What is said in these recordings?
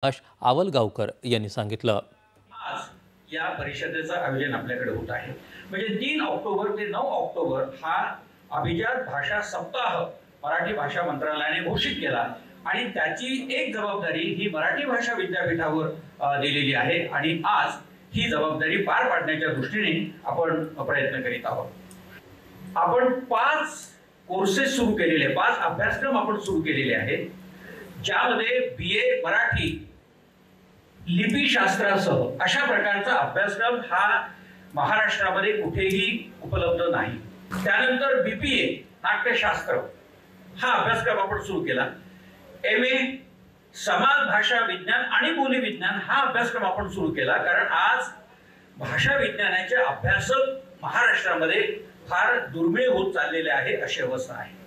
प्रकाश आवलगावकर यांनी सांगितलं। आज या परिषदेचं आयोजन आपल्याकडे होत आहे। म्हणजे 3 ऑक्टोबर ते 9 ऑक्टोबर हा अभिजात भाषा सप्ताह मराठी भाषा मंत्रालयाने घोषित केला आणि त्याची एक जबाबदारी ही मराठी भाषा विद्यापीठावर दिलेली आहे आणि आज ही जबाबदारी पार पाडण्याच्या दृष्टीने आपण प्रयत्न करीत आहोत। आपण 5 कोर्सेस सुरू केलेले, 5 अभ्यासक्रम आपण सुरू केलेले आहेत, ज्यामध्ये बीए मराठी लिपीशास्त्रासह अशा प्रकारचा अभ्यासक्रम हा महाराष्ट्रामध्ये कुठेही उपलब्ध नाही। त्यानंतर बीपीए नाट्यशास्त्र हा अभ्यासक्रम आपण सुरू केला। एमए समाज भाषा विज्ञान आणि बोली विज्ञान हा अभ्यासक्रम आपण सुरू केला, कारण आज भाषा विज्ञानाचे अभ्यासक महाराष्ट्रामध्ये फार दुर्मिळ होत चाललेले आहे अशी अवस्था आहे।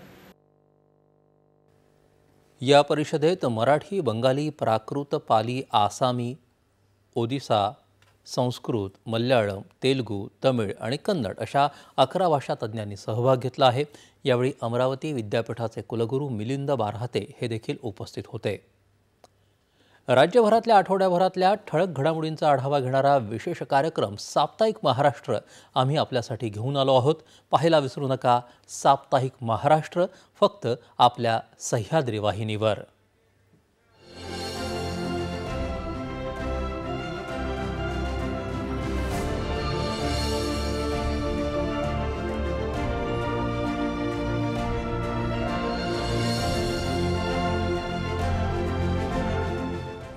या परिषदेत मराठी, बंगाली, प्राकृत, पाली, आसामी, ओडिसा, संस्कृत, मल्याळम, तेलुगू, तमिळ आणि कन्नड अशा 11 भाषा तज्ज्ञांनी सहभाग घेतला आहे। यावेळी अमरावती विद्यापीठाचे कुलगुरू मिलिंद बारहाते हे देखील उपस्थित होते। राज्यभरातल्या आठवड्याभरातल्या ठळक घडामोडींचा आढावा घेणारा विशेष कार्यक्रम साप्ताहिक महाराष्ट्र आम्ही आपल्यासाठी घेऊन आलो आहोत। पाहायला विसरू नका साप्ताहिक महाराष्ट्र, फक्त आपल्या सह्याद्री वाहिनीवर।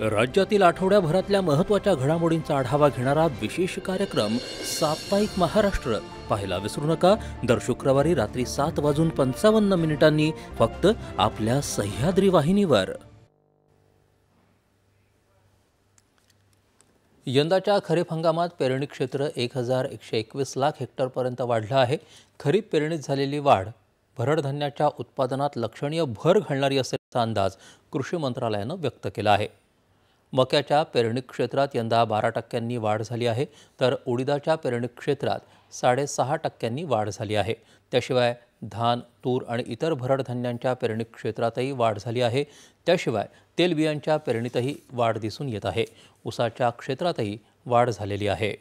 राज्यातील आठवड्याभरातल्या महत्त्वाच्या घडामोडींचा आढावा घेणारा विशेष कार्यक्रम साप्ताहिक महाराष्ट्र पाहायला विसरू नका। दर शुक्रवारी रात्री 7:55 फक्त आपल्या सह्याद्री वाहिनीवर। यंदाच्या खरीप हंगामात पेरणी क्षेत्र 1121 लाख हेक्टरपर्यंत वाढलं आहे। खरीप पेरणीत झालेली वाढ भरड धान्याच्या उत्पादनात लक्षणीय भर घालणारी असल्याचा अंदाज कृषी मंत्रालयानं व्यक्त केला आहे। मक्याच्या पेरणी क्षेत्रात यंदा 12% वाढ झाली आहे, तर उडीदाच्या पेरणी क्षेत्रात 6.5% वाढ झाली आहे। त्याशिवाय धान, तूर आणि इतर भरड धान्यांच्या पेरणी क्षेत्रातही वाढ झाली आहे। त्याशिवाय तेलबियांच्या पेरणीतही वाढ दिसून येत आहे। ऊसाच्या क्षेत्रातही वाढ झालेली आहे।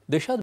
देशात